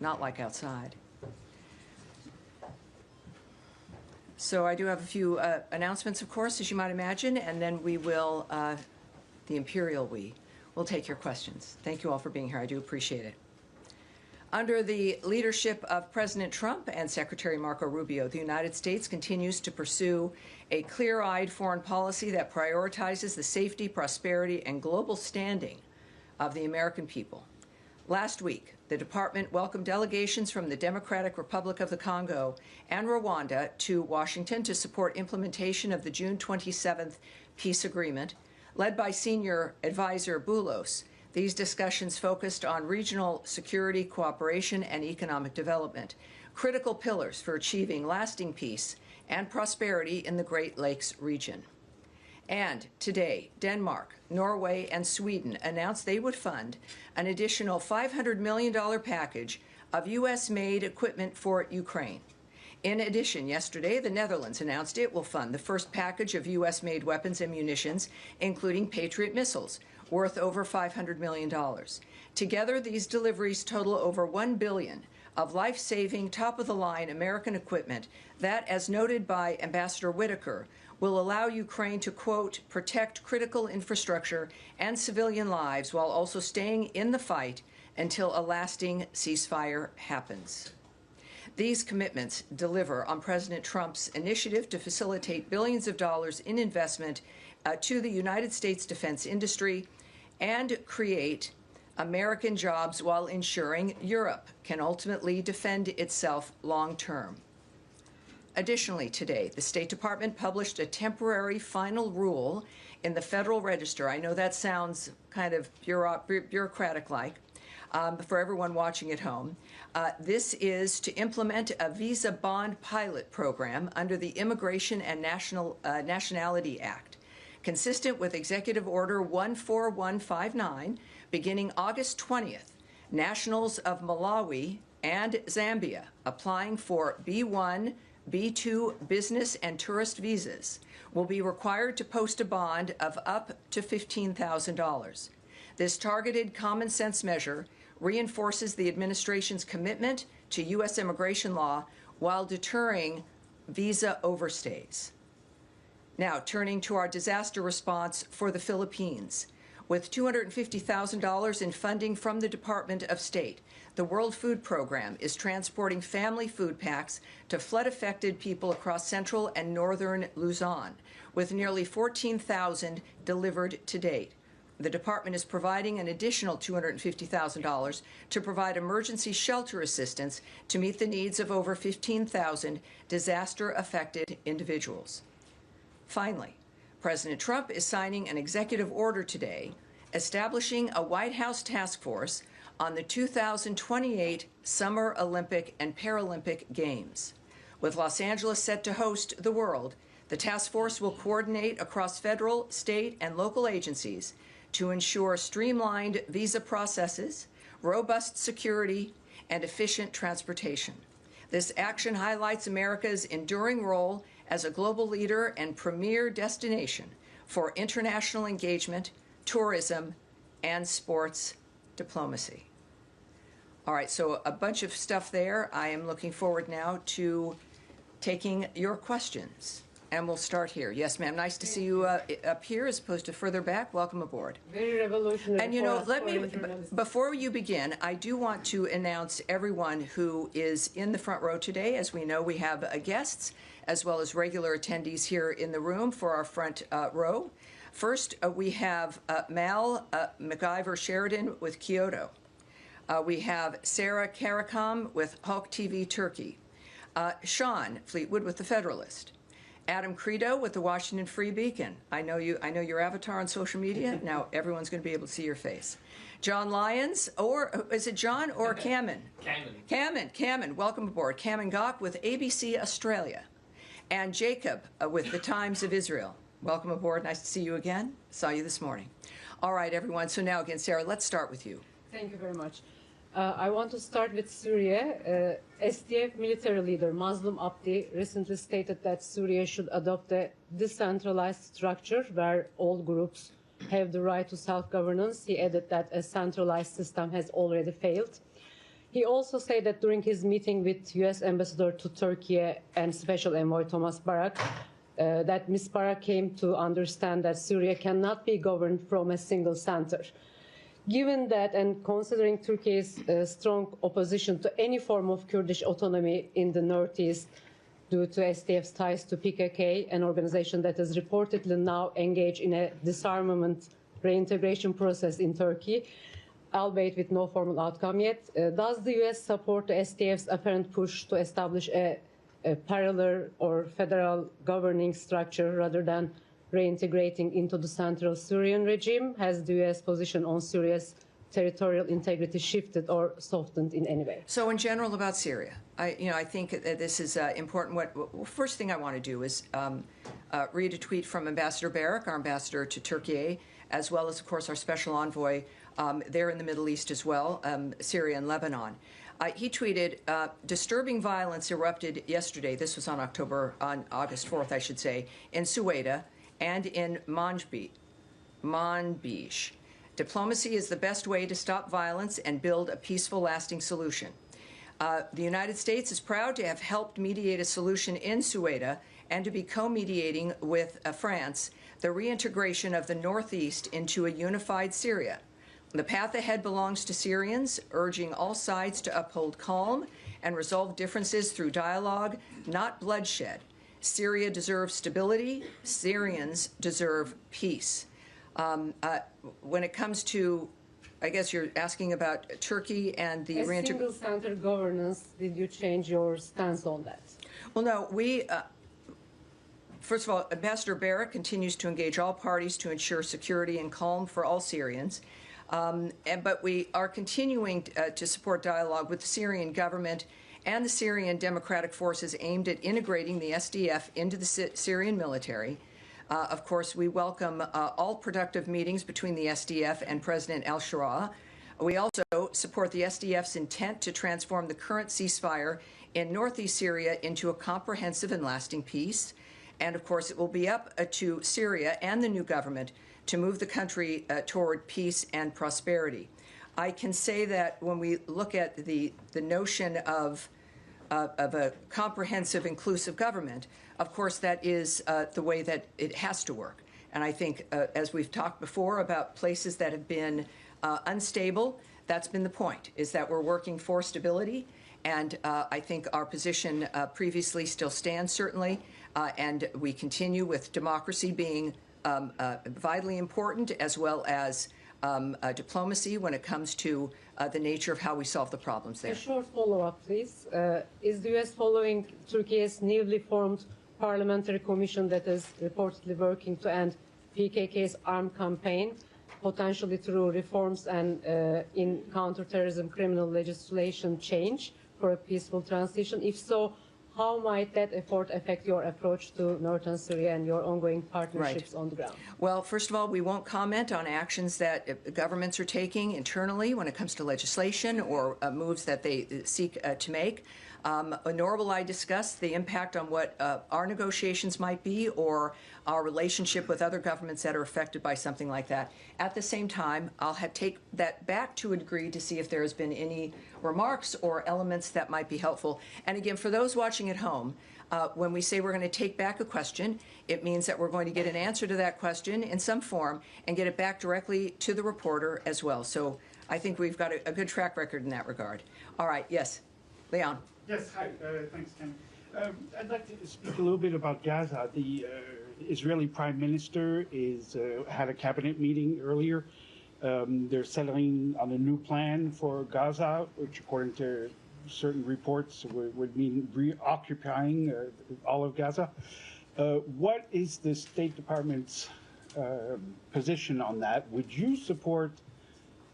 not like outside. So I do have a few announcements, of course, as you might imagine, and then we will, the Imperial we, will take your questions. Thank you all for being here. I do appreciate it. Under the leadership of President Trump and Secretary Marco Rubio, the United States continues to pursue a clear-eyed foreign policy that prioritizes the safety, prosperity, and global standing of the American people. Last week, the department welcomed delegations from the Democratic Republic of the Congo and Rwanda to Washington to support implementation of the June 27th peace agreement, led by senior advisor Boulos. These discussions focused on regional security, cooperation, and economic development, critical pillars for achieving lasting peace and prosperity in the Great Lakes region. And today, Denmark, Norway, and Sweden announced they would fund an additional $500 million package of U.S.-made equipment for Ukraine. In addition, yesterday, the Netherlands announced it will fund the first package of U.S.-made weapons and munitions, including Patriot missiles, worth over $500 million. Together, these deliveries total over $1 billion of life-saving, top-of-the-line American equipment that, as noted by Ambassador Whitaker, will allow Ukraine to, quote, protect critical infrastructure and civilian lives while also staying in the fight until a lasting ceasefire happens. These commitments deliver on President Trump's initiative to facilitate billions of dollars in investment to the United States defense industry and create American jobs while ensuring Europe can ultimately defend itself long-term. Additionally, today, the State Department published a temporary final rule in the Federal Register. I know that sounds kind of bureaucratic-like for everyone watching at home. This is to implement a visa bond pilot program under the Immigration and Nationality Act, consistent with Executive Order 14159, beginning August 20th. Nationals of Malawi and Zambia applying for B1, B2 business and tourist visas will be required to post a bond of up to $15,000. This targeted common sense measure reinforces the administration's commitment to U.S. immigration law while deterring visa overstays. Now, turning to our disaster response for the Philippines. With $250,000 in funding from the Department of State, the World Food Program is transporting family food packs to flood-affected people across central and northern Luzon, with nearly 14,000 delivered to date. The department is providing an additional $250,000 to provide emergency shelter assistance to meet the needs of over 15,000 disaster-affected individuals. Finally, President Trump is signing an executive order today establishing a White House task force on the 2028 Summer Olympic and Paralympic Games. With Los Angeles set to host the World, the task force will coordinate across federal, state, and local agencies to ensure streamlined visa processes, robust security, and efficient transportation. This action highlights America's enduring role as a global leader and premier destination for international engagement, tourism, and sports diplomacy. All right, so a bunch of stuff there. I am looking forward now to taking your questions. And we'll start here. Yes, ma'am. Nice to see you up here as opposed to further back. Welcome aboard. Very revolutionary. And, you know, before you begin, I do want to announce everyone who is in the front row today. As we know, we have guests as well as regular attendees here in the room for our front row. First, we have Mal MacIver Sheridan with Kyoto. We have Sarah Karakam with Hulk TV Turkey. Sean Fleetwood with The Federalist. Adam Credo with the Washington Free Beacon. I know your avatar on social media. Now everyone's going to be able to see your face. John Lyons, or is it John or Kamen? Kamen, welcome aboard. Kamen Gok with ABC Australia. And Jacob with the Times of Israel. Welcome aboard. Nice to see you again. Saw you this morning. All right, everyone. So now again, Sarah, let's start with you. Thank you very much. I want to start with Syria. SDF military leader Mazlum Abdi recently stated that Syria should adopt a decentralized structure where all groups have the right to self-governance. He added that a centralized system has already failed. He also said that during his meeting with U.S. Ambassador to Turkey and Special Envoy Thomas Barak, that Ms. Barak came to understand that Syria cannot be governed from a single center. Given that and considering Turkey's strong opposition to any form of Kurdish autonomy in the northeast due to SDF's ties to PKK, an organization that is reportedly now engaged in a disarmament reintegration process in Turkey, albeit with no formal outcome yet, does the U.S. support the SDF's apparent push to establish a parallel or federal governing structure rather than reintegrating into the central Syrian regime? Has the U.S. position on Syria's territorial integrity shifted or softened in any way? So in general about Syria, I think that this is important. First thing I want to do is read a tweet from Ambassador Barak, our ambassador to Turkey, as well as, of course, our special envoy there in the Middle East as well, Syria and Lebanon. He tweeted, disturbing violence erupted yesterday, this was on August 4th, I should say, in Sueda and in Manbij. Diplomacy is the best way to stop violence and build a peaceful, lasting solution. The United States is proud to have helped mediate a solution in Sueda and to be co-mediating with France the reintegration of the Northeast into a unified Syria. The path ahead belongs to Syrians, urging all sides to uphold calm and resolve differences through dialogue, not bloodshed. Syria deserves stability. Syrians deserve peace. When it comes to, I guess you're asking about Turkey and the single center governance, did you change your stance on that? Well, no, first of all, Ambassador Barak continues to engage all parties to ensure security and calm for all Syrians. But we are continuing to support dialogue with the Syrian government and the Syrian democratic forces aimed at integrating the SDF into the Syrian military. Of course, we welcome all productive meetings between the SDF and President al-Shura. We also support the SDF's intent to transform the current ceasefire in northeast Syria into a comprehensive and lasting peace. And of course, it will be up to Syria and the new government to move the country toward peace and prosperity. I can say that when we look at the notion of a comprehensive, inclusive government, of course, that is the way that it has to work. And I think, as we've talked before about places that have been unstable, that's been the point, is that we're working for stability. And I think our position previously still stands, certainly, and we continue with democracy being vitally important, as well as diplomacy when it comes to the nature of how we solve the problems there. A short follow-up, please. Is the U.S. following Turkey's newly formed parliamentary commission that is reportedly working to end PKK's armed campaign, potentially through reforms and in counterterrorism criminal legislation change for a peaceful transition? If so, how might that effort affect your approach to northern Syria and your ongoing partnerships on the ground? Well, first of all, we won't comment on actions that governments are taking internally when it comes to legislation or moves that they seek to make. Nor will I discuss the impact on what our negotiations might be or our relationship with other governments that are affected by something like that. At the same time, I'll take that back to a degree to see if there has been any remarks or elements that might be helpful. And again, for those watching at home, when we say we're going to take back a question, it means that we're going to get an answer to that question in some form and get it back directly to the reporter as well. So I think we've got a good track record in that regard. All right, yes, Leon. Yes, hi, thanks, Tammy. I'd like to speak a little bit about Gaza. The Israeli Prime Minister had a cabinet meeting earlier. They're settling on a new plan for Gaza, which according to certain reports would mean reoccupying all of Gaza. What is the State Department's position on that? Would you support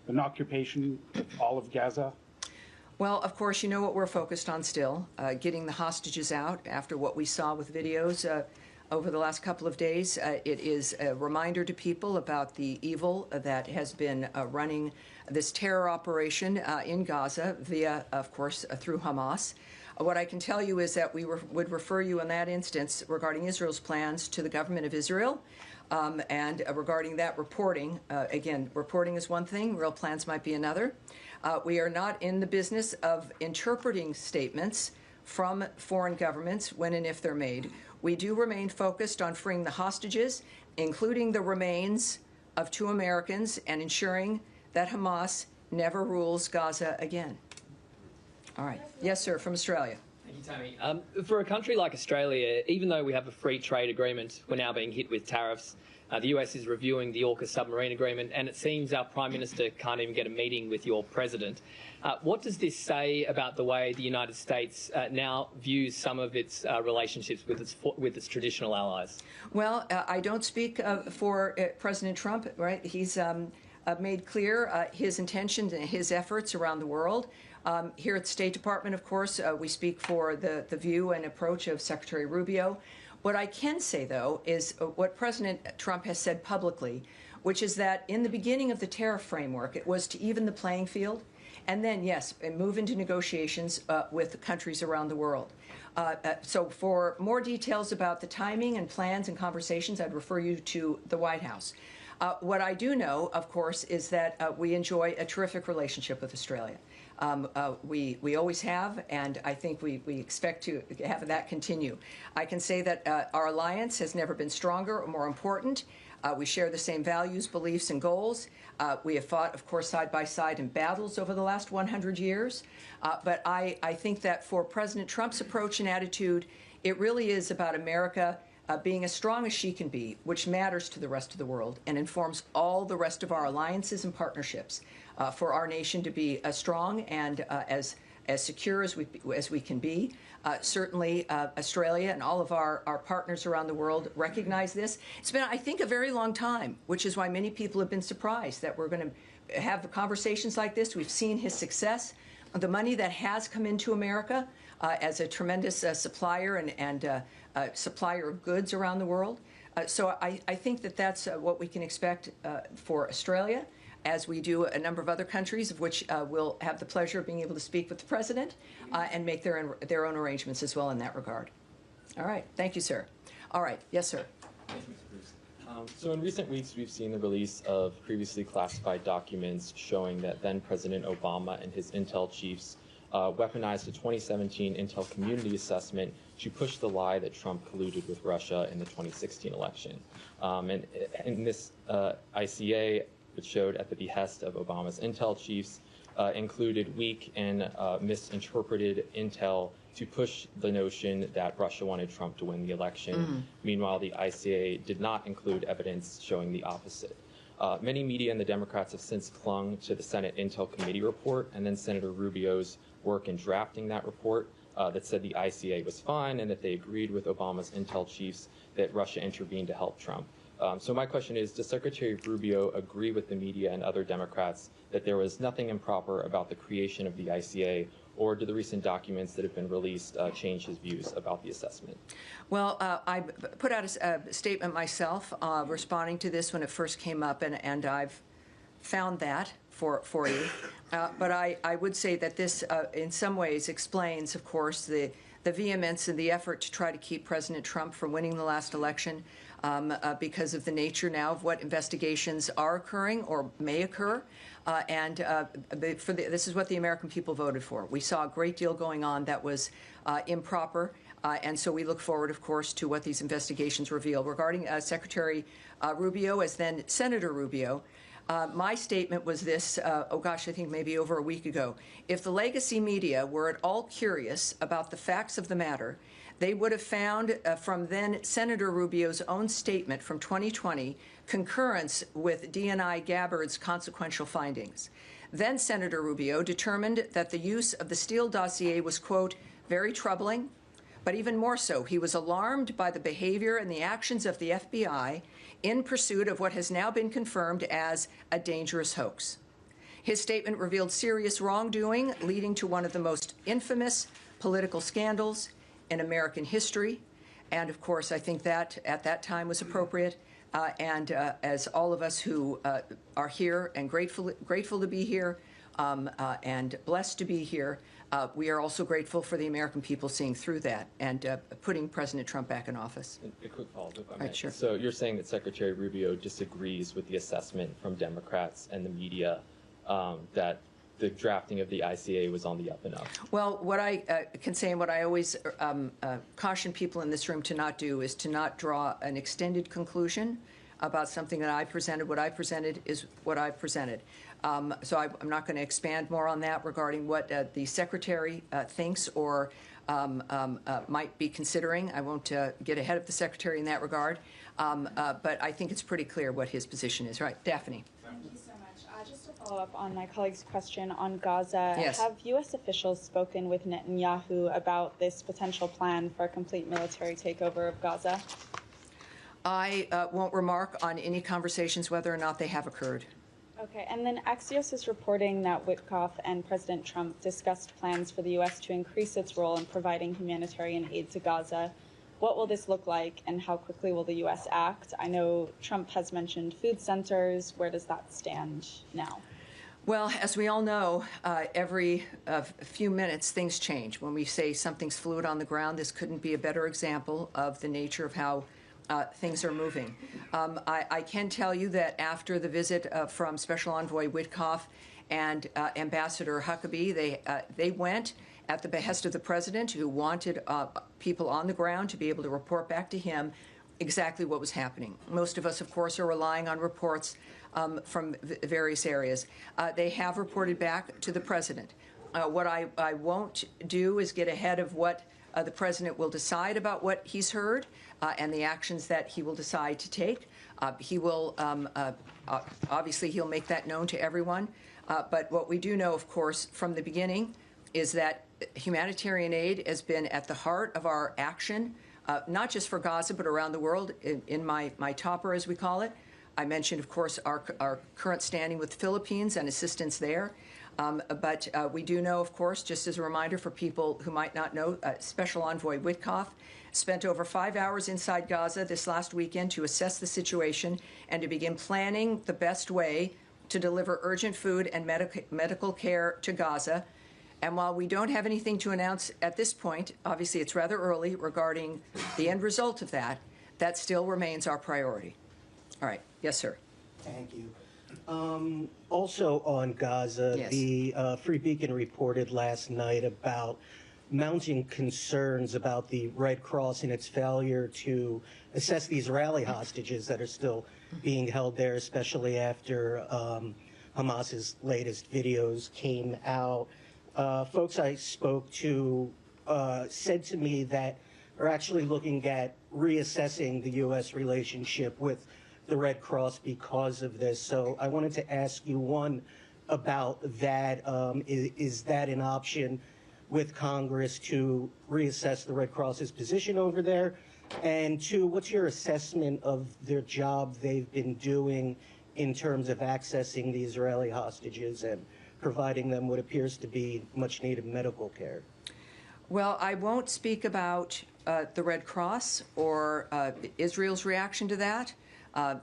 an occupation of all of Gaza? Well, of course, you know what we're focused on still, getting the hostages out after what we saw with videos over the last couple of days. It is a reminder to people about the evil that has been running this terror operation in Gaza via, of course, through Hamas. What I can tell you is that we would refer you in that instance regarding Israel's plans to the government of Israel. And regarding that reporting, again, reporting is one thing, real plans might be another. We are not in the business of interpreting statements from foreign governments when and if they're made. We do remain focused on freeing the hostages, including the remains of 2 Americans, and ensuring that Hamas never rules Gaza again. All right. Yes, sir, from Australia. Thank you, Tammy. For a country like Australia, even though we have a free trade agreement, we're now being hit with tariffs. The US is reviewing the AUKUS submarine agreement, and it seems our Prime Minister can't even get a meeting with your President. What does this say about the way the United States now views some of its relationships with its traditional allies? Well, I don't speak for President Trump, right? He's made clear his intentions and his efforts around the world. Here at the State Department, of course, we speak for the view and approach of Secretary Rubio. What I can say, though, is what President Trump has said publicly, which is that in the beginning of the tariff framework, it was to even the playing field, and then, yes, move into negotiations with countries around the world. So for more details about the timing and plans and conversations, I'd refer you to the White House. What I do know, of course, is that we enjoy a terrific relationship with Australia. We always have, and I think we expect to have that continue. I can say that our alliance has never been stronger or more important. We share the same values, beliefs, and goals. We have fought, of course, side by side in battles over the last 100 years. But I think that for President Trump's approach and attitude, it really is about America being as strong as she can be, which matters to the rest of the world and informs all the rest of our alliances and partnerships. For our nation to be strong and as secure as we can be. Certainly, Australia and all of our partners around the world recognize this. It's been, I think, a very long time, which is why many people have been surprised that we're going to have conversations like this. We've seen his success. The money that has come into America as a tremendous supplier and supplier of goods around the world. So I think that that's what we can expect for Australia, as we do a number of other countries, of which we'll have the pleasure of being able to speak with the President and make their own arrangements as well in that regard. All right. Thank you, sir. All right. Yes, sir. Thank you, Mr. Bruce. So in recent weeks, we've seen the release of previously classified documents showing that then-President Obama and his intel chiefs weaponized a 2017 Intel Community Assessment to push the lie that Trump colluded with Russia in the 2016 election. And in this ICA, which showed at the behest of Obama's intel chiefs, included weak and misinterpreted intel to push the notion that Russia wanted Trump to win the election. Meanwhile, the ICA did not include evidence showing the opposite. Many media and the Democrats have since clung to the Senate Intel Committee report and then Senator Rubio's work in drafting that report that said the ICA was fine and that they agreed with Obama's intel chiefs that Russia intervened to help Trump. So my question is, does Secretary Rubio agree with the media and other Democrats that there was nothing improper about the creation of the ICA, or do the recent documents that have been released change his views about the assessment? Well, I put out a statement myself responding to this when it first came up, and I've found that for you. But I would say that this, in some ways, explains, of course, the vehemence and the effort to try to keep President Trump from winning the last election. Because of the nature now of what investigations are occurring or may occur. This is what the American people voted for. We saw a great deal going on that was improper, and so we look forward, of course, to what these investigations reveal. Regarding Secretary Rubio, as then Senator Rubio, my statement was this, I think maybe over a week ago. If the legacy media were at all curious about the facts of the matter, they would have found from then Senator Rubio's own statement from 2020 concurrence with DNI Gabbard's consequential findings. Then Senator Rubio determined that the use of the Steele dossier was, quote, very troubling, but even more so, he was alarmed by the behavior and the actions of the FBI in pursuit of what has now been confirmed as a dangerous hoax. His statement revealed serious wrongdoing leading to one of the most infamous political scandals in American history, and of course I think that at that time was appropriate, and as all of us who are here and grateful to be here and blessed to be here, we are also grateful for the American people seeing through that and putting President Trump back in office. A quick follow-up, if I may. Right, sure. So you're saying that Secretary Rubio disagrees with the assessment from Democrats and the media that the drafting of the ICA was on the up and up. Well, what I can say and what I always caution people in this room to not do is to not draw an extended conclusion about something that I presented. What I presented is what I presented. So I'm not going to expand more on that regarding what the Secretary thinks or might be considering. I won't get ahead of the Secretary in that regard, but I think it's pretty clear what his position is. Right, Daphne. Thank you so much. Just to follow up on my colleague's question on Gaza, Yes. have U.S. officials spoken with Netanyahu about this potential plan for a complete military takeover of Gaza? I won't remark on any conversations whether or not they have occurred. Okay, and then Axios is reporting that Witkoff and President Trump discussed plans for the U.S. to increase its role in providing humanitarian aid to Gaza. What will this look like, and how quickly will the U.S. act? I know Trump has mentioned food centers. Where does that stand now? Well, as we all know, every few minutes things change. When we say something's fluid on the ground, this couldn't be a better example of the nature of how things are moving. I can tell you that after the visit from Special Envoy Witkoff and Ambassador Huckabee, they went at the behest of the president, who wanted people on the ground to be able to report back to him exactly what was happening. Most of us, of course, are relying on reports from various areas. They have reported back to the president. What I won't do is get ahead of what the president will decide about what he's heard and the actions that he will decide to take. He will, obviously, he'll make that known to everyone. But what we do know, of course, from the beginning is that humanitarian aid has been at the heart of our action, not just for Gaza, but around the world. In my topper, as we call it, I mentioned, of course, our current standing with the Philippines and assistance there. But we do know, of course, just as a reminder for people who might not know, Special Envoy Witkoff spent over 5 hours inside Gaza this last weekend to assess the situation and to begin planning the best way to deliver urgent food and medical care to Gaza. And while we don't have anything to announce at this point, obviously it's rather early regarding the end result of that, that still remains our priority. All right. Yes, sir. Thank you. Also on Gaza, Yes. the Free Beacon reported last night about mounting concerns about the Red Cross and its failure to assess the Israeli hostages that are still being held there, especially after Hamas's latest videos came out. Folks I spoke to said to me that are actually looking at reassessing the U.S. relationship with the Red Cross because of this. So I wanted to ask you, one, about that. Is that an option with Congress to reassess the Red Cross's position over there? And two, what's your assessment of their job they've been doing in terms of accessing the Israeli hostages and providing them what appears to be much needed medical care? Well, I won't speak about the Red Cross or Israel's reaction to that.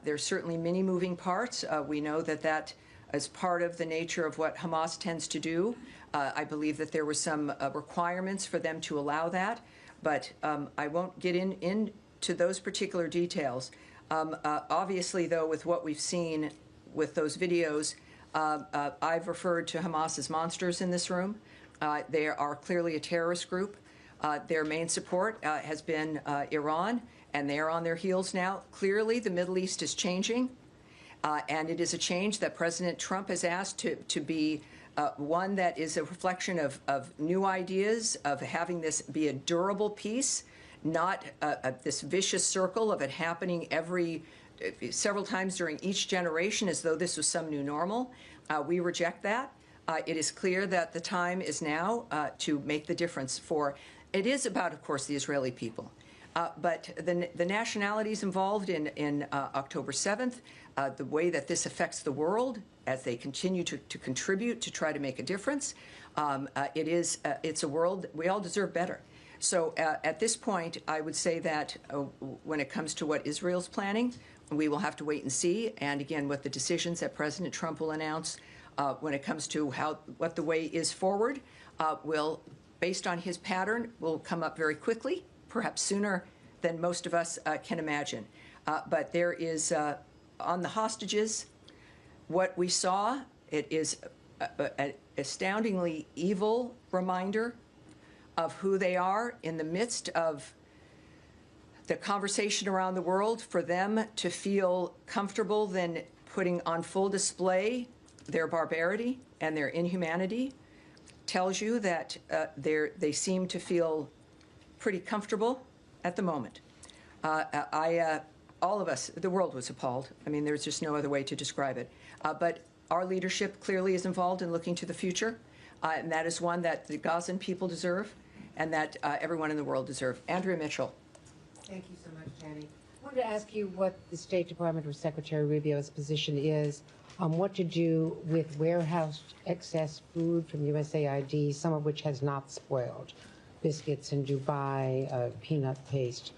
There's certainly many moving parts. We know that that is part of the nature of what Hamas tends to do. I believe that there were some requirements for them to allow that, but I won't get into those particular details. Obviously, though, with what we've seen with those videos, I've referred to Hamas as monsters in this room. They are clearly a terrorist group. Their main support has been Iran, and they are on their heels now. Clearly, the Middle East is changing, and it is a change that President Trump has asked to be one that is a reflection of new ideas, of having this be a durable peace, not this vicious circle of it happening several times during each generation as though this was some new normal. We reject that. It is clear that the time is now to make the difference it is about, of course, the Israeli people. But the nationalities involved in October 7th, the way that this affects the world as they continue to contribute to try to make a difference, it's a world we all deserve better. So at this point, I would say that when it comes to what Israel's planning, we will have to wait and see. And again, what the decisions that President Trump will announce when it comes to what the way is forward will, based on his pattern, will come up very quickly, perhaps sooner than most of us can imagine. But there is, on the hostages, what we saw, it is an astoundingly evil reminder of who they are in the midst of the conversation around the world, for them to feel comfortable then putting on full display their barbarity and their inhumanity tells you that they seem to feel pretty comfortable at the moment. All of us, the world was appalled. I mean, there's just no other way to describe it. But our leadership clearly is involved in looking to the future, and that is one that the Gazan people deserve and that everyone in the world deserve. Andrea Mitchell. Thank you so much, Tammy. I wanted to ask you what the State Department or Secretary Rubio's position is on what to do with warehoused excess food from USAID, some of which has not spoiled, biscuits in Dubai, peanut paste,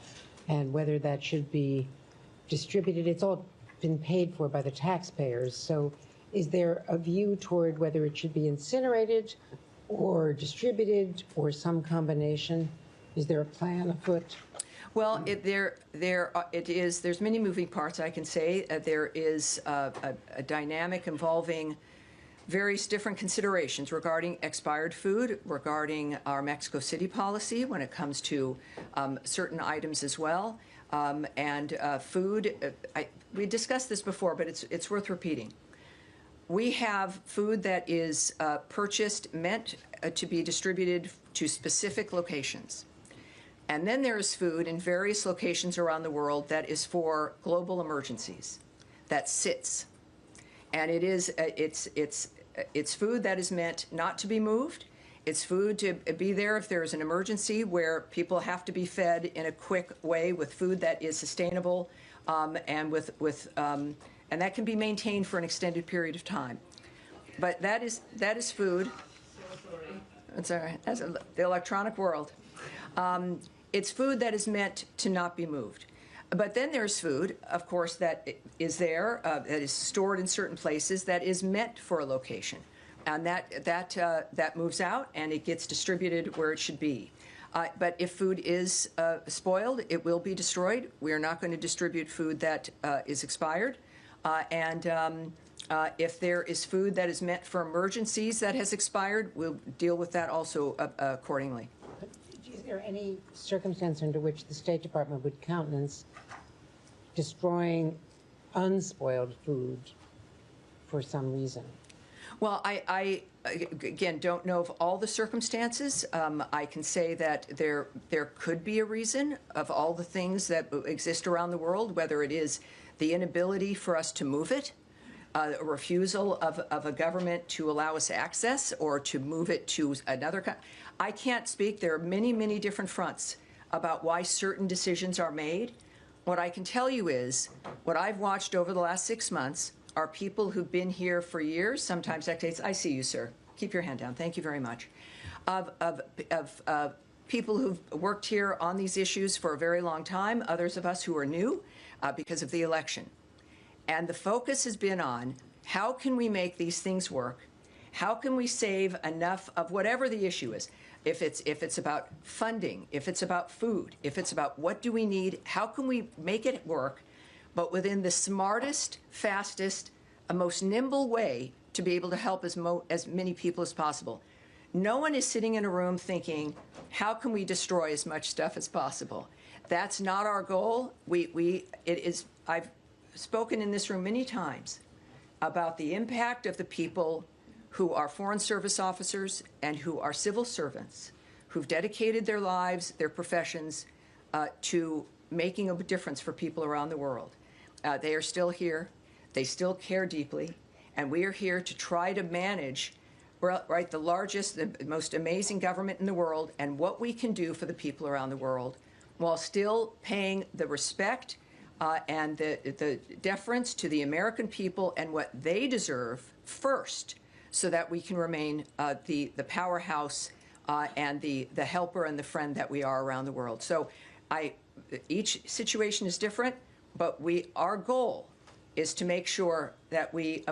and whether that should be distributed. It's all been paid for by the taxpayers, so is there a view toward whether it should be incinerated or distributed or some combination? Is there a plan afoot? Well, there's many moving parts, I can say. There is a dynamic involving various different considerations regarding expired food, regarding our Mexico City policy when it comes to certain items as well. And food, we discussed this before, but it's worth repeating. We have food that is purchased, meant to be distributed to specific locations. And then there is food in various locations around the world that is for global emergencies, that sits. And it's food that is meant not to be moved. It's food to be there if there is an emergency where people have to be fed in a quick way with food that is sustainable and and that can be maintained for an extended period of time. But that is food. It's all right. That's the electronic world. It's food that is meant to not be moved. But then there's food, of course, that is there, that is stored in certain places, that is meant for a location. And that moves out and it gets distributed where it should be. But if food is spoiled, it will be destroyed. We are not going to distribute food that is expired. If there is food that is meant for emergencies that has expired, we'll deal with that also accordingly. Is there any circumstance under which the State Department would countenance destroying unspoiled food for some reason? Well, I again don't know of all the circumstances. I can say that there could be a reason of all the things that exist around the world, whether it is the inability for us to move it, a refusal of a government to allow us access or to move it to another country. I can't speak. There are many, many different fronts about why certain decisions are made. What I can tell you is what I've watched over the last 6 months are people who've been here for years, sometimes decades. I see you, sir. Keep your hand down. Thank you very much. Of people who've worked here on these issues for a very long time, others of us who are new because of the election. And the focus has been on how can we make these things work? How can we save enough of whatever the issue is? If it's about funding, if it's about food, if it's about what do we need, how can we make it work, but within the smartest, fastest, most nimble way to be able to help as many people as possible. No one is sitting in a room thinking, how can we destroy as much stuff as possible? That's not our goal. I've spoken in this room many times about the impact of the people who are Foreign Service officers and who are civil servants, who've dedicated their lives, their professions, to making a difference for people around the world. They are still here. They still care deeply. And we are here to try to manage, right, the largest, the most amazing government in the world and what we can do for the people around the world while still paying the respect and the deference to the American people and what they deserve first, so that we can remain the powerhouse and the helper and the friend that we are around the world. So each situation is different, but our goal is to make sure that we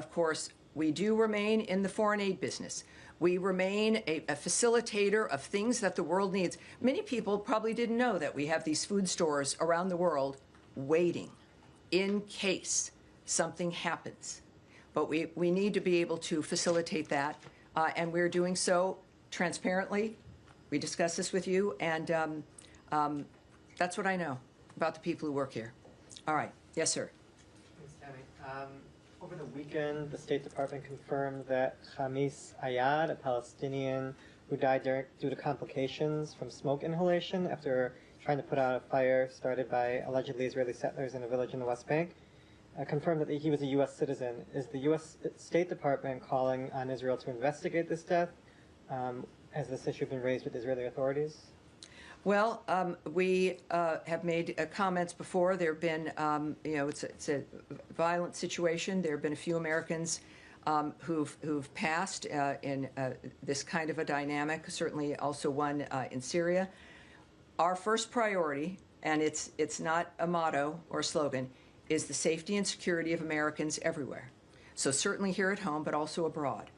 do remain in the foreign aid business. We remain a facilitator of things that the world needs. Many people probably didn't know that we have these food stores around the world waiting in case something happens. But we need to be able to facilitate that, and we're doing so transparently. We discussed this with you, and that's what I know about the people who work here. All right. Yes, sir. Thanks, Tammy. Over the weekend, the State Department confirmed that Khamis Ayad, a Palestinian who died due to complications from smoke inhalation after trying to put out a fire started by allegedly Israeli settlers in a village in the West Bank, confirmed that he was a U.S. citizen. Is the U.S. State Department calling on Israel to investigate this death? Has this issue been raised with Israeli authorities? Well, we have made comments before. There have been, it's a violent situation. There have been a few Americans who've passed in this kind of a dynamic, certainly also one in Syria. Our first priority, and it's not a motto or a slogan, is the safety and security of Americans everywhere. So certainly here at home, but also abroad.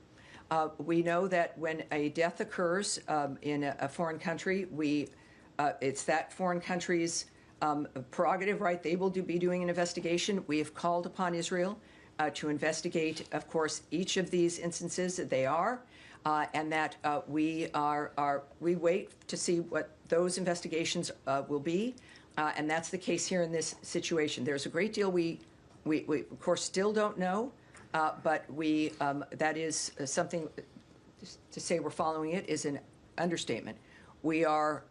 We know that when a death occurs in a foreign country, it's that foreign country's prerogative, right? They will be doing an investigation. We have called upon Israel to investigate, of course, each of these instances that they are, and that we wait to see what those investigations will be, and that's the case here in this situation. There's a great deal we of course still don't know, but that is something. To say we're following it is an understatement. We are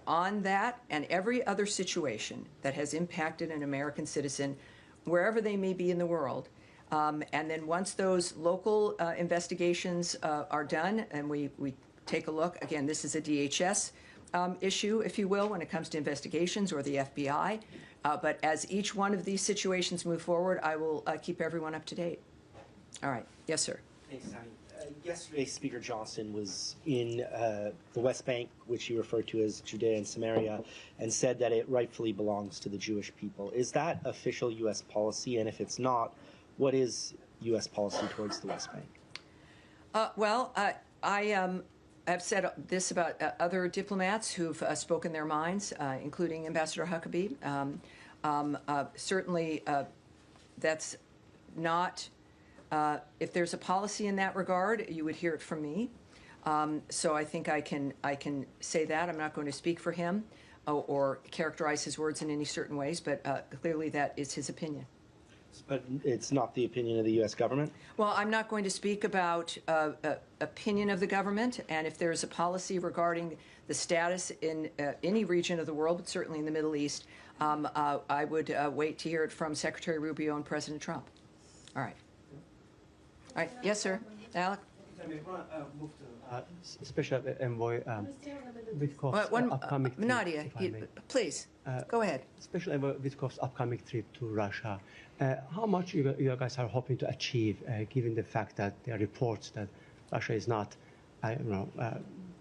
on that and every other situation that has impacted an American citizen, wherever they may be in the world. And then once those local investigations are done and we take a look, again, this is a DHS issue, if you will, when it comes to investigations, or the FBI. But as each one of these situations move forward, I will keep everyone up to date. All right. Yes, sir. Thanks, Tammy. Yesterday, Speaker Johnson was in the West Bank, which he referred to as Judea and Samaria, and said that it rightfully belongs to the Jewish people. Is that official U.S. policy? And if it's not, what is U.S. policy towards the West Bank? I have said this about other diplomats who've spoken their minds, including Ambassador Huckabee. Certainly, that's not. If there's a policy in that regard, you would hear it from me. So I think I can say that. I'm not going to speak for him or characterize his words in any certain ways, but clearly that is his opinion. But it's not the opinion of the U.S. government? Well, I'm not going to speak about opinion of the government, and if there's a policy regarding the status in any region of the world, but certainly in the Middle East, I would wait to hear it from Secretary Rubio and President Trump. All right. All right. Yes, sir. Alec? I want to move to Special Envoy Witkoff's upcoming trip. Nadia, please, go ahead. Special Envoy Witkoff's upcoming trip to Russia. How much you guys are hoping to achieve, given the fact that there are reports that Russia is not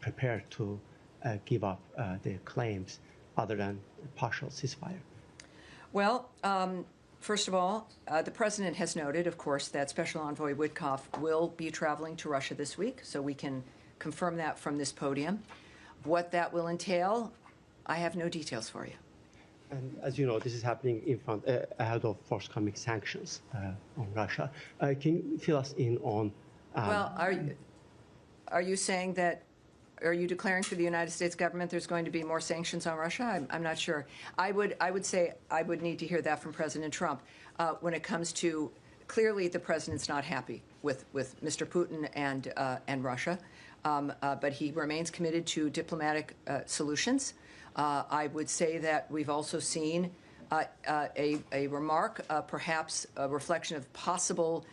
prepared to give up their claims other than partial ceasefire? Well, first of all, the President has noted, of course, that Special Envoy Witkoff will be traveling to Russia this week, so we can confirm that from this podium. What that will entail, I have no details for you. And as you know, this is happening in front ahead of forthcoming sanctions on Russia. Can you fill us in on? Well, are you saying that? Are you declaring for the United States government there's going to be more sanctions on Russia? I'm not sure. I would say I would need to hear that from President Trump. When it comes to, clearly the president's not happy with Mr. Putin and Russia, but he remains committed to diplomatic solutions. I would say that we've also seen a remark, perhaps a reflection of possible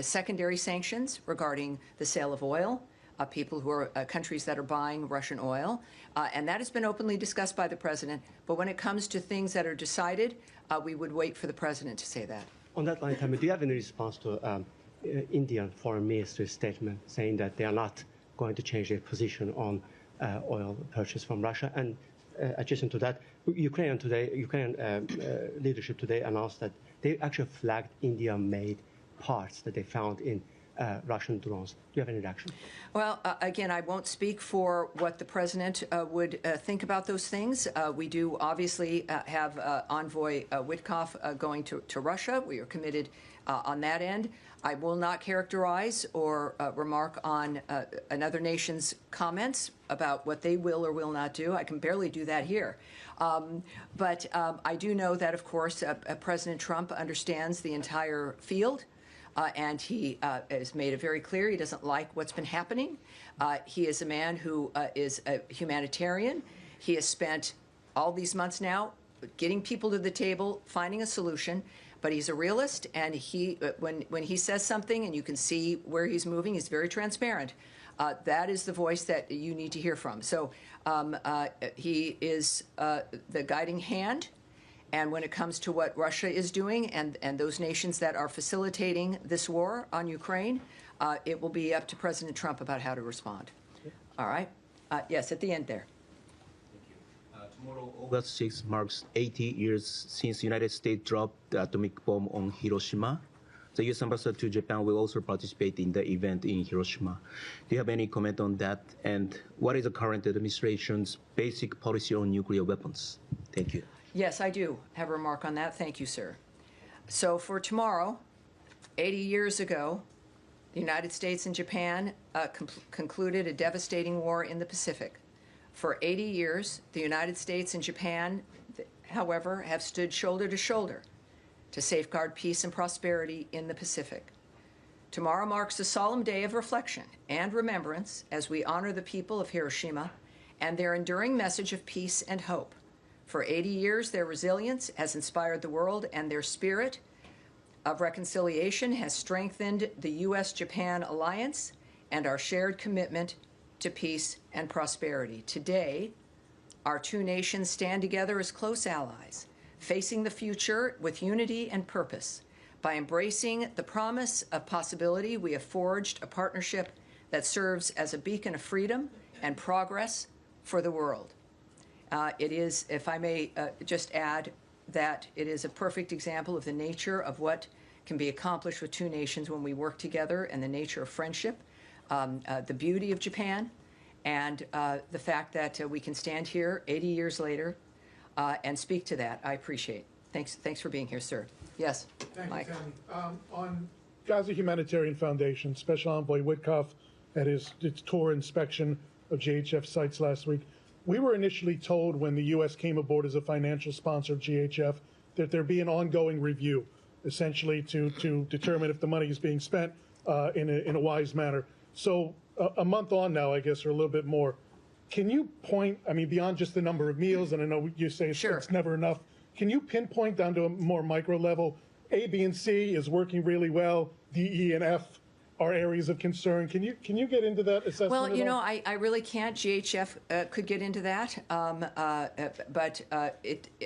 secondary sanctions regarding the sale of oil. People who are countries that are buying Russian oil. And that has been openly discussed by the president. But when it comes to things that are decided, we would wait for the president to say that. On that line, Tammy, do you have any response to Indian foreign minister's statement saying that they are not going to change their position on oil purchase from Russia? And adjacent to that, Ukrainian leadership today announced that they actually flagged India-made parts that they found in Russian drones. Do you have any reaction? Well, again, I won't speak for what the president would think about those things. We do obviously have Envoy Witkoff going to Russia. We are committed On that end, I will not characterize or remark on another nation's comments about what they will or will not do. I can barely do that here. But I do know that, of course, President Trump understands the entire field, and he has made it very clear he doesn't like what's been happening. He is a man who is a humanitarian. He has spent all these months now getting people to the table, finding a solution. But he's a realist, and when he says something and you can see where he's moving, he's very transparent. That is the voice that you need to hear from. So he is the guiding hand. And when it comes to what Russia is doing and those nations that are facilitating this war on Ukraine, it will be up to President Trump about how to respond. All right? Yes, at the end there. Tomorrow, August 6 marks 80 years since the United States dropped the atomic bomb on Hiroshima. The U.S. ambassador to Japan will also participate in the event in Hiroshima. Do you have any comment on that? And what is the current administration's basic policy on nuclear weapons? Thank you. Yes, I do have a remark on that. Thank you, sir. So for tomorrow, 80 years ago, the United States and Japan concluded a devastating war in the Pacific. For 80 years, the United States and Japan, however, have stood shoulder to shoulder to safeguard peace and prosperity in the Pacific. Tomorrow marks a solemn day of reflection and remembrance as we honor the people of Hiroshima and their enduring message of peace and hope. For 80 years, their resilience has inspired the world, and their spirit of reconciliation has strengthened the U.S.-Japan alliance and our shared commitment to peace and prosperity. Today, our two nations stand together as close allies, facing the future with unity and purpose. By embracing the promise of possibility, we have forged a partnership that serves as a beacon of freedom and progress for the world. It is, if I may just add, that it is a perfect example of the nature of what can be accomplished with two nations when we work together, and the nature of friendship, the beauty of Japan, and the fact that we can stand here 80 years later and speak to that. I appreciate. Thanks for being here, sir. Yes, Mike. Thank you, Tammy. On Gaza Humanitarian Foundation, Special Envoy Witkoff had his tour inspection of GHF sites last week. We were initially told when the U.S. came aboard as a financial sponsor of GHF that there'd be an ongoing review, essentially to determine if the money is being spent in a wise manner. So a month on now, I guess, or a little bit more, can you point, I mean, beyond just the number of meals, and I know you say it's never enough, can you pinpoint down to a more micro level, A, B, and C is working really well, D, E, and F are areas of concern? Can you get into that assessment? Well, you know, I really can't. GHF could get into that, but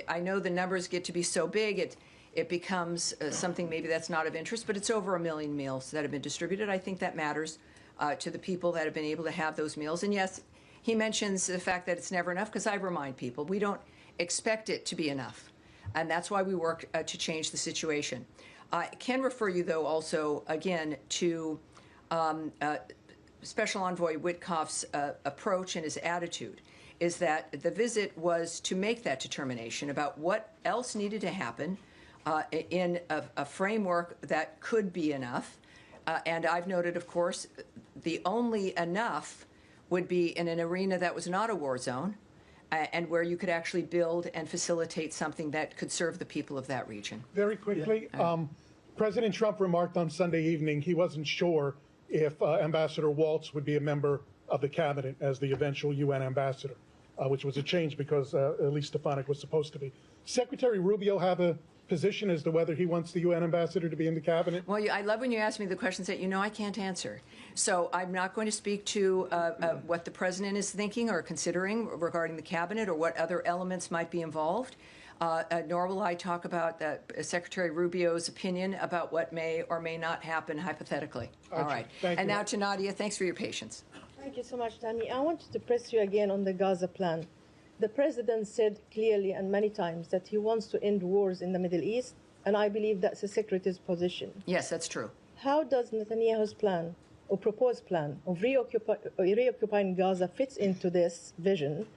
I know the numbers get to be so big, it becomes something maybe that's not of interest, but it's over 1 million meals that have been distributed. I think that matters to the people that have been able to have those meals. And yes, he mentions the fact that it's never enough, because I remind people we don't expect it to be enough. And that's why we work to change the situation. I can refer you, though, also, again, to Special Envoy Witkoff's approach and his attitude, is that the visit was to make that determination about what else needed to happen in a framework that could be enough. And I've noted, of course, the only enough would be in an arena that was not a war zone, and where you could actually build and facilitate something that could serve the people of that region. Very quickly, President Trump remarked on Sunday evening he wasn't sure if Ambassador Waltz would be a member of the cabinet as the eventual UN ambassador, which was a change because Elise Stefanik was supposed to be. Secretary Rubio have a position as to whether he wants the UN ambassador to be in the cabinet? Well, I love when you ask me the questions that you know I can't answer. So I'm not going to speak to what the president is thinking or considering regarding the cabinet or what other elements might be involved, nor will I talk about Secretary Rubio's opinion about what may or may not happen hypothetically. All right. Thank you. Now to Nadia. Thanks for your patience. Thank you so much, Tammy. I wanted to press you again on the Gaza plan. The president said clearly and many times that he wants to end wars in the Middle East, and I believe that's the secretary's position. Yes, that's true. How does Netanyahu's plan or proposed plan of reoccupying Gaza fits into this vision,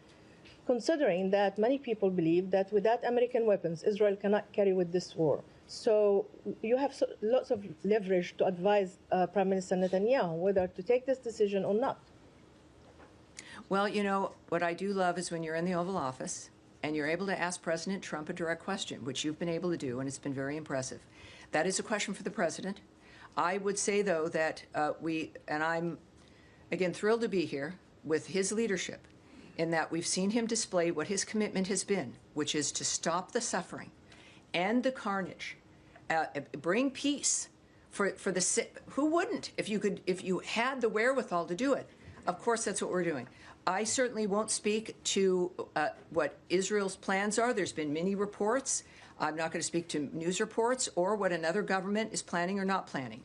considering that many people believe that without American weapons, Israel cannot carry with this war? So you have lots of leverage to advise Prime Minister Netanyahu whether to take this decision or not. Well, you know, what I do love is when you're in the Oval Office and you're able to ask President Trump a direct question, which you've been able to do, and it's been very impressive. That is a question for the president. I would say, though, that and I'm, again, thrilled to be here with his leadership, in that we've seen him display what his commitment has been, which is to stop the suffering, end the carnage, bring peace for the who wouldn't if you had the wherewithal to do it. Of course, that's what we're doing. I certainly won't speak to what Israel's plans are. There's been many reports. I'm not going to speak to news reports or what another government is planning or not planning.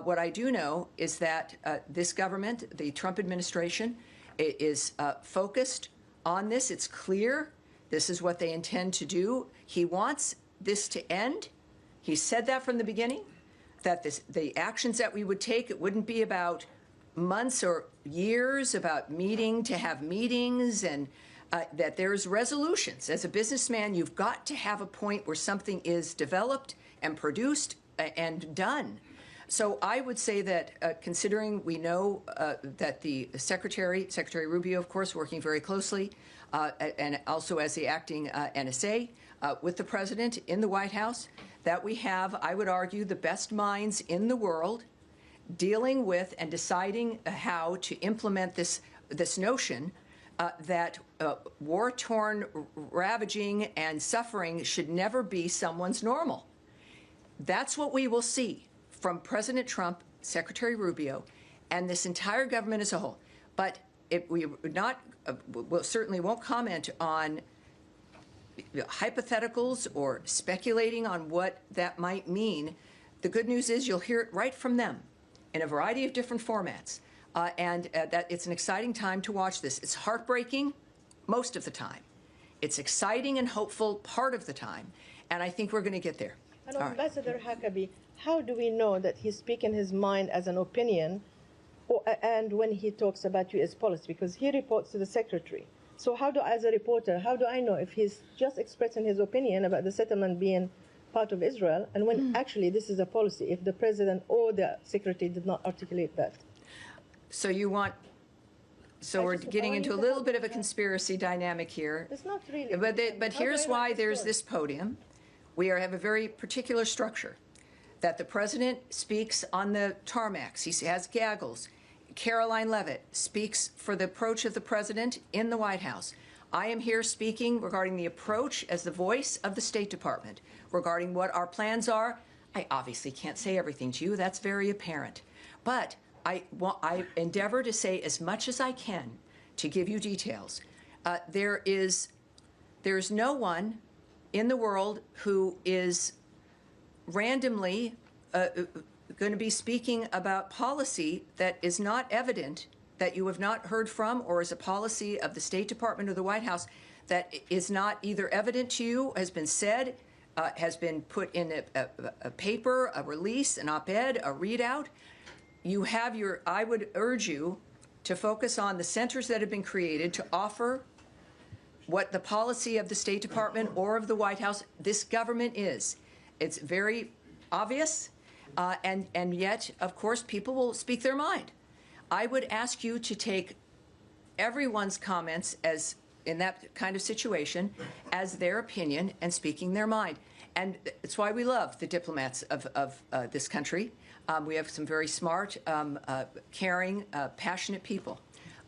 What I do know is that this government, the Trump administration, is focused on this. It's clear. This is what they intend to do. He wants this to end. He said that from the beginning, that the actions that we would take, it wouldn't be about months or years, about meeting to have meetings, and that there's resolutions. As a businessman, you've got to have a point where something is developed and produced and done. So I would say that considering we know that the Secretary Rubio, of course, working very closely, and also as the acting NSA with the president in the White House, that we have, I would argue, the best minds in the world dealing with and deciding how to implement this notion that war-torn ravaging and suffering should never be someone's normal. That's what we will see from President Trump, Secretary Rubio, and this entire government as a whole. But we certainly won't comment on hypotheticals or speculating on what that might mean. The good news is you'll hear it right from them in a variety of different formats. That it's an exciting time to watch this. It's heartbreaking most of the time. It's exciting and hopeful part of the time. And I think we're going to get there. And Ambassador Huckabee, how do we know that he's speaking his mind as an opinion and when he talks about U.S. policy? Because he reports to the Secretary. So as a reporter, how do I know if he's just expressing his opinion about the settlement being part of Israel, and when actually this is a policy, if the President or the Secretary did not articulate that? So we're getting into a little bit of a conspiracy dynamic here. It's not really. But here's why there's this podium. We have a very particular structure, that the President speaks on the tarmacs. He has gaggles. Caroline Leavitt speaks for the approach of the President in the White House. I am here speaking regarding the approach as the voice of the State Department, regarding what our plans are. I obviously can't say everything to you. That's very apparent. But I endeavor to say as much as I can to give you details. There's no one in the world who is randomly going to be speaking about policy that is not evident, that you have not heard from, or is a policy of the State Department or the White House that is not either evident to you, has been said, has been put in a paper, a release, an op-ed, a readout. I would urge you to focus on the centers that have been created to offer what the policy of the State Department or of the White House, this government is. It's very obvious, and yet, of course, people will speak their mind. I would ask you to take everyone's comments as in that kind of situation as their opinion and speaking their mind. And it's why we love the diplomats of this country. We have some very smart, caring, passionate people.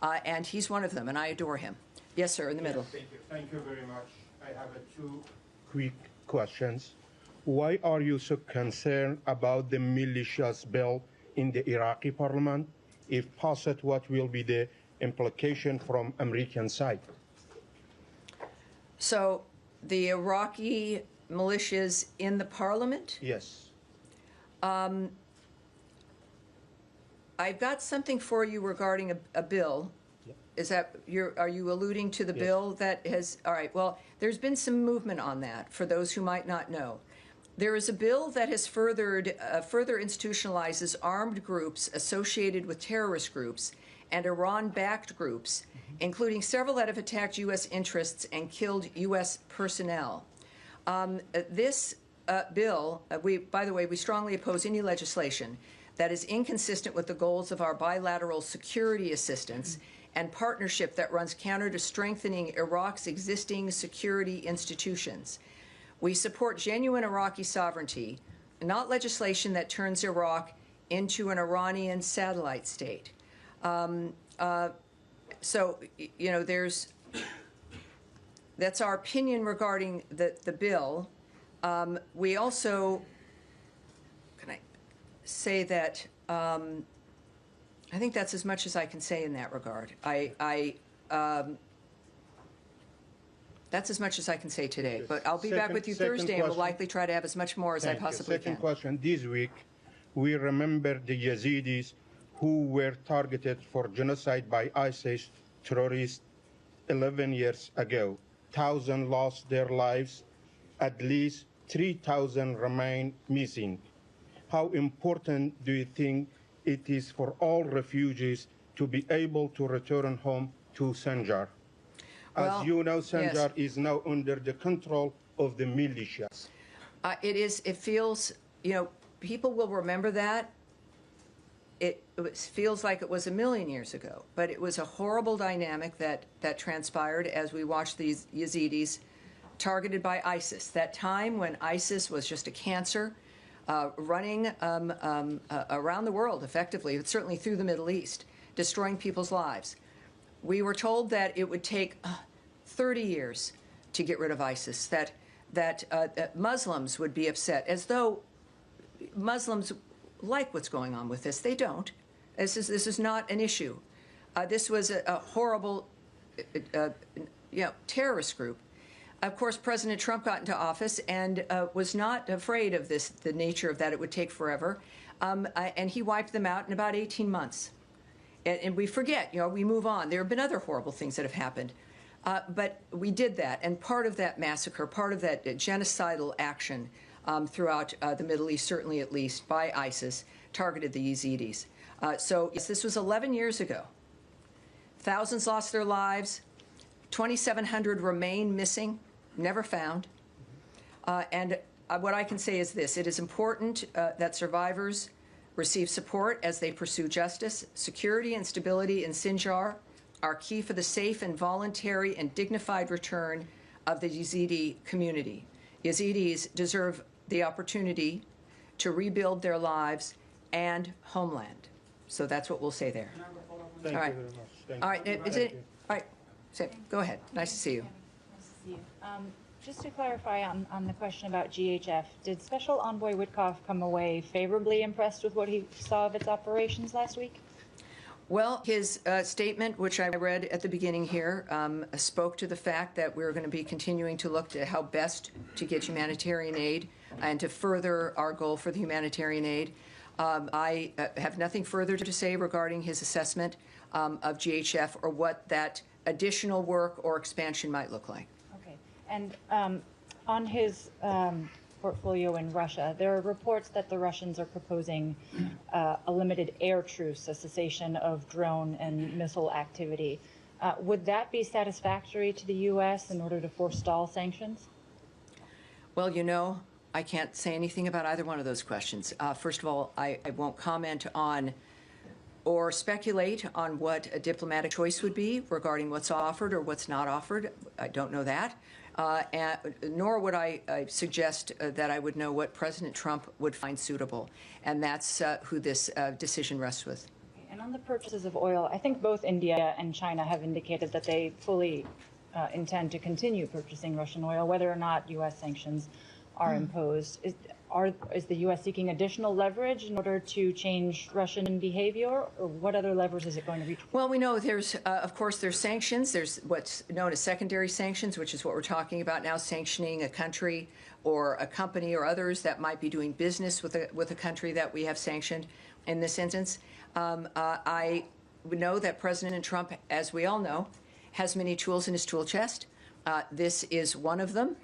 And he's one of them, and I adore him. Yes, sir, in the middle. Thank you. Thank you very much. I have two quick questions. Why are you so concerned about the militias bill in the Iraqi parliament? If passed, what will be the implication from American side? So the Iraqi militias in the parliament? Yes. I've got something for you regarding a bill. Yep. Is that are you alluding to the bill that has? All right. Well, there's been some movement on that. For those who might not know, there is a bill that has further institutionalizes armed groups associated with terrorist groups and Iran-backed groups, including several that have attacked U.S. interests and killed U.S. personnel. This bill, by the way, we strongly oppose any legislation that is inconsistent with the goals of our bilateral security assistance and partnership that runs counter to strengthening Iraq's existing security institutions. We support genuine Iraqi sovereignty, not legislation that turns Iraq into an Iranian satellite state. So, you know, that's our opinion regarding the bill. We also, can I say that, I think that's as much as I can say in that regard. That's as much as I can say today, but I'll be back with you Thursday and will likely try to have as much more as I possibly can. Second question, this week we remember the Yazidis who were targeted for genocide by ISIS terrorists 11 years ago. 1,000 lost their lives, at least 3,000 remain missing. How important do you think it is for all refugees to be able to return home to Sinjar? Well, as you know, Sinjar yes. is now under the control of the militias. It feels, you know, people will remember that. It feels like it was a million years ago, but it was a horrible dynamic that transpired as we watched these Yazidis targeted by ISIS. That time when ISIS was just a cancer running around the world effectively, certainly through the Middle East, destroying people's lives. We were told that it would take 30 years to get rid of ISIS, that Muslims would be upset, as though Muslims like what's going on with this. They don't. This is not an issue. This was a horrible terrorist group. Of course, President Trump got into office and was not afraid of this, the nature of that. It would take forever. And he wiped them out in about 18 months. And we forget, you know, we move on. There have been other horrible things that have happened. But we did that. And part of that massacre, part of that genocidal action throughout the Middle East, certainly at least, by ISIS, targeted the Yazidis. So, yes, this was 11 years ago. Thousands lost their lives. 2,700 remain missing, never found. And what I can say is this. It is important that survivors receive support as they pursue justice. Security and stability in Sinjar are key for the safe and voluntary and dignified return of the Yazidi community. Yazidis deserve the opportunity to rebuild their lives and homeland. So that's what we'll say there. Thank all right. you very much. Thank All right. you. All right. So, go ahead. Nice to see you. Nice to see you. Just to clarify on the question about GHF, did Special Envoy Witkoff come away favorably impressed with what he saw of its operations last week? Well, his statement, which I read at the beginning here, spoke to the fact that we're going to be continuing to look to how best to get humanitarian aid and to further our goal for the humanitarian aid. I have nothing further to say regarding his assessment of GHF or what that additional work or expansion might look like. Okay. And on his portfolio in Russia, there are reports that the Russians are proposing a limited air truce, a cessation of drone and missile activity. Would that be satisfactory to the U.S. in order to forestall sanctions? Well, you know, I can't say anything about either one of those questions. First of all, I won't comment on or speculate on what a diplomatic choice would be regarding what's offered or what's not offered. I don't know that. Nor would I suggest that I would know what President Trump would find suitable. And that's who this decision rests with. And on the purchases of oil, I think both India and China have indicated that they fully intend to continue purchasing Russian oil, whether or not U.S. sanctions are imposed. Is the U.S. seeking additional leverage in order to change Russian behavior, or what other levers is it going to reach? Well, we know there's, of course, there's sanctions. There's what's known as secondary sanctions, which is what we're talking about now, sanctioning a country or a company or others that might be doing business with a country that we have sanctioned in this instance. I know that President Trump, as we all know, has many tools in his tool chest. This is one of them.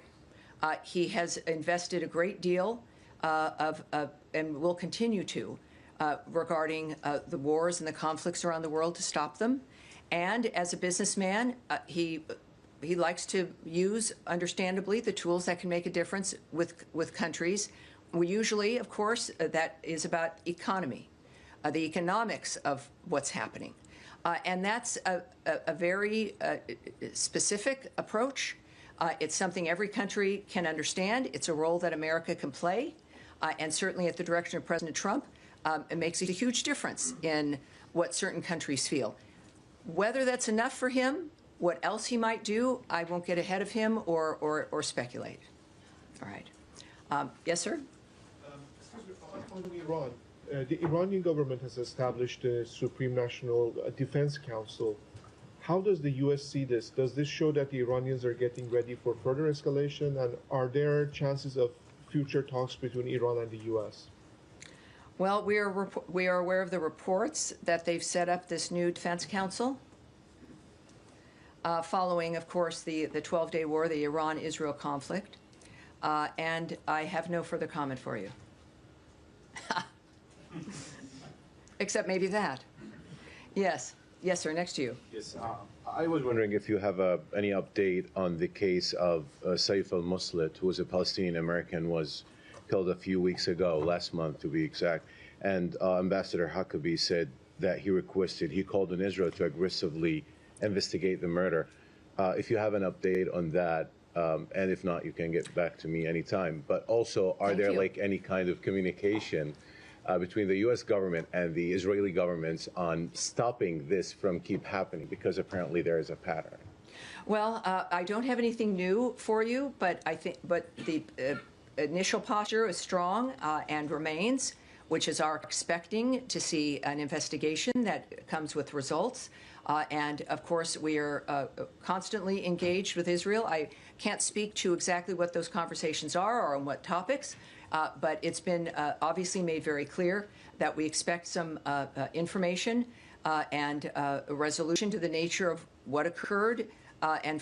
He has invested a great deal and will continue to, regarding the wars and the conflicts around the world to stop them. And as a businessman, he he likes to use, understandably, the tools that can make a difference with countries. We usually, of course, that is about economy, the economics of what's happening. And that's a very specific approach. It's something every country can understand. It's a role that America can play. And certainly at the direction of President Trump, it makes a huge difference in what certain countries feel. Whether that's enough for him, what else he might do, I won't get ahead of him or speculate. All right. Yes, sir? Excuse me, on Iran, the Iranian government has established the Supreme National Defense Council. How does the U.S. see this? Does this show that the Iranians are getting ready for further escalation? And are there chances of future talks between Iran and the U.S.? Well, we are aware of the reports that they've set up this new defense council following, of course, the 12-day war, the Iran-Israel conflict. And I have no further comment for you. Except maybe that. Yes. Yes, sir. Next to you. Yes. I was wondering if you have any update on the case of Saif al-Muslit, who was a Palestinian American, was killed a few weeks ago, last month to be exact. And Ambassador Huckabee said that he called on Israel to aggressively investigate the murder. If you have an update on that, and if not, you can get back to me anytime. But also, are there like any kind of communication between the U.S. government and the Israeli governments on stopping this from keep happening? Because apparently there is a pattern. Well, I don't have anything new for you, but the initial posture is strong and remains, which is our expecting to see an investigation that comes with results. And of course, we are constantly engaged with Israel. I can't speak to exactly what those conversations are or on what topics, but it's been obviously made very clear that we expect some information and a resolution to the nature of what occurred. And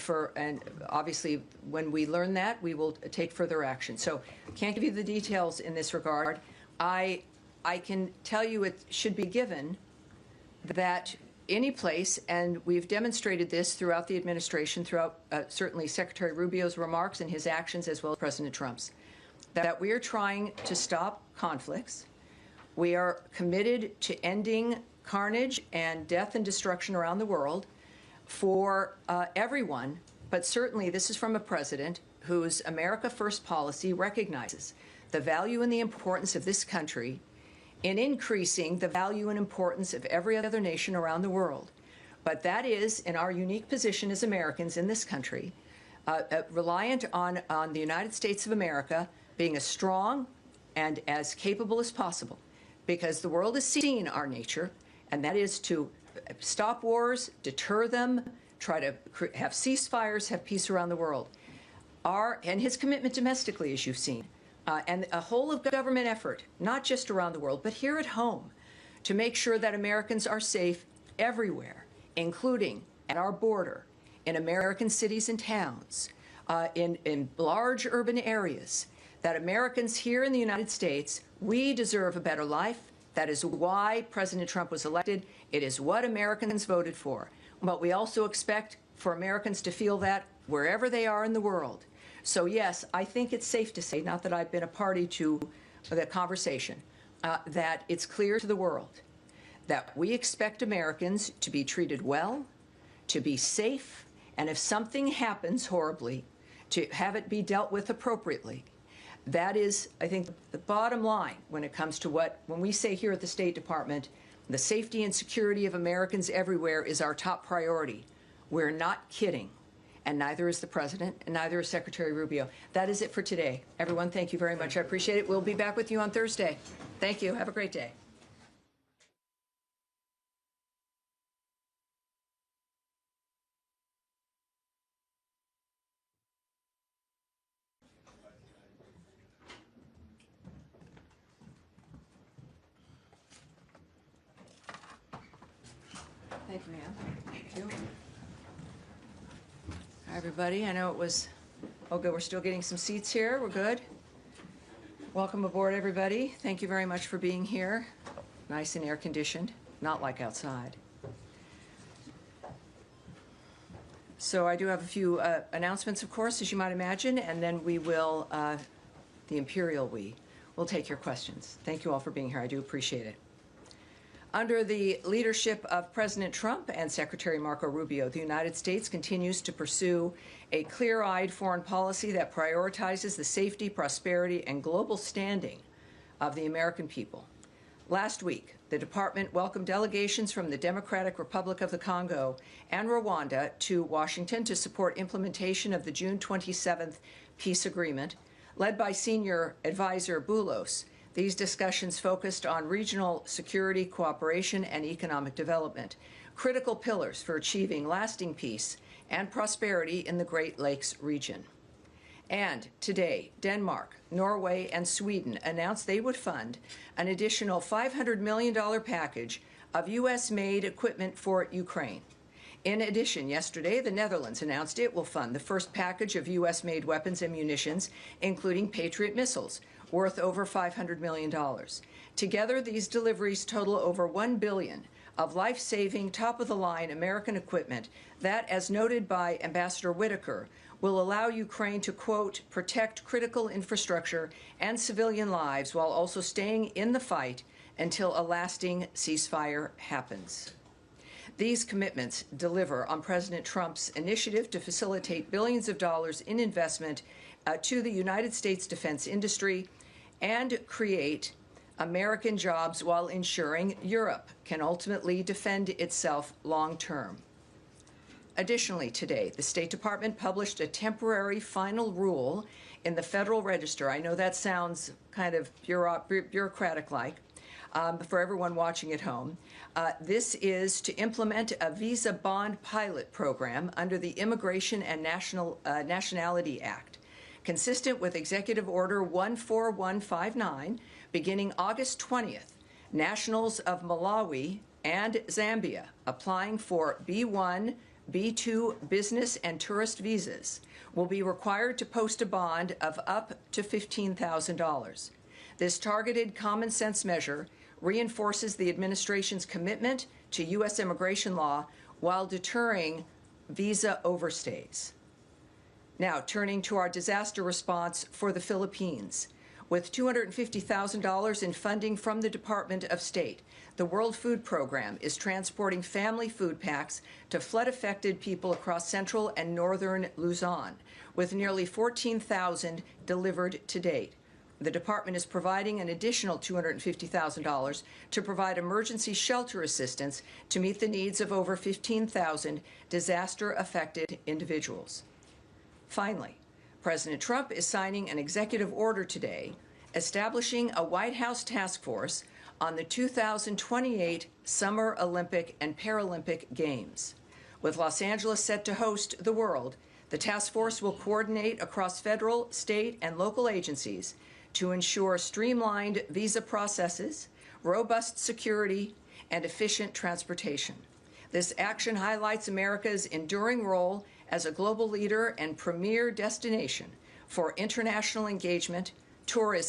obviously, when we learn that, we will take further action. So I can't give you the details in this regard. I can tell you it should be given that any place, and we've demonstrated this throughout the administration, throughout certainly Secretary Rubio's remarks and his actions, as well as President Trump's, that we are trying to stop conflicts. We are committed to ending carnage and death and destruction around the world for everyone, but certainly this is from a president whose America First policy recognizes the value and the importance of this country in increasing the value and importance of every other nation around the world. But that is, in our unique position as Americans in this country, reliant on the United States of America being as strong and as capable as possible, because the world has seen our nature, and that is to stop wars, deter them, try to have ceasefires, have peace around the world. And his commitment domestically, as you've seen, and a whole of government effort, not just around the world, but here at home, to make sure that Americans are safe everywhere, including at our border, in American cities and towns, in large urban areas, that Americans here in the United States, we deserve a better life. That is why President Trump was elected. It is what Americans voted for. But we also expect for Americans to feel that wherever they are in the world. So yes, I think it's safe to say, not that I've been a party to the conversation, that it's clear to the world that we expect Americans to be treated well, to be safe, and if something happens horribly, to have it be dealt with appropriately. That is, I think, the bottom line when it comes to when we say here at the State Department, the safety and security of Americans everywhere is our top priority. We're not kidding. And neither is the President, and neither is Secretary Rubio. That is it for today. Everyone, thank you very much. I appreciate it. We'll be back with you on Thursday. Thank you. Have a great day. Thank you, ma'am. Thank you. Hi, everybody. I know it was, oh, good. We're still getting some seats here. We're good. Welcome aboard, everybody. Thank you very much for being here. Nice and air-conditioned, not like outside. So I do have a few announcements, of course, as you might imagine, and then we will, the Imperial we, will take your questions. Thank you all for being here. I do appreciate it. Under the leadership of President Trump and Secretary Marco Rubio, the United States continues to pursue a clear-eyed foreign policy that prioritizes the safety, prosperity, and global standing of the American people. Last week, the department welcomed delegations from the Democratic Republic of the Congo and Rwanda to Washington to support implementation of the June 27th peace agreement, led by senior advisor Boulos. These discussions focused on regional security, cooperation, and economic development, critical pillars for achieving lasting peace and prosperity in the Great Lakes region. And today, Denmark, Norway, and Sweden announced they would fund an additional $500 million package of U.S.-made equipment for Ukraine. In addition, yesterday, the Netherlands announced it will fund the first package of U.S.-made weapons and munitions, including Patriot missiles, worth over $500 million. Together, these deliveries total over $1 billion of life-saving, top-of-the-line American equipment that, as noted by Ambassador Whitaker, will allow Ukraine to, quote, protect critical infrastructure and civilian lives while also staying in the fight until a lasting ceasefire happens. These commitments deliver on President Trump's initiative to facilitate billions of dollars in investment to the United States defense industry and create American jobs while ensuring Europe can ultimately defend itself long-term. Additionally, today, the State Department published a temporary final rule in the Federal Register. I know that sounds kind of bureaucratic-like for everyone watching at home. This is to implement a visa bond pilot program under the Immigration and Nationality Act, consistent with Executive Order 14159, beginning August 20th. Nationals of Malawi and Zambia applying for B1, B2 business and tourist visas will be required to post a bond of up to $15,000. This targeted common sense measure reinforces the administration's commitment to U.S. immigration law while deterring visa overstays. Now, turning to our disaster response for the Philippines. With $250,000 in funding from the Department of State, the World Food Program is transporting family food packs to flood-affected people across central and northern Luzon, with nearly 14,000 delivered to date. The department is providing an additional $250,000 to provide emergency shelter assistance to meet the needs of over 15,000 disaster-affected individuals. Finally, President Trump is signing an executive order today establishing a White House task force on the 2028 Summer Olympic and Paralympic Games. With Los Angeles set to host the World, the task force will coordinate across federal, state, and local agencies to ensure streamlined visa processes, robust security, and efficient transportation. This action highlights America's enduring role as a global leader and premier destination for international engagement, tourism,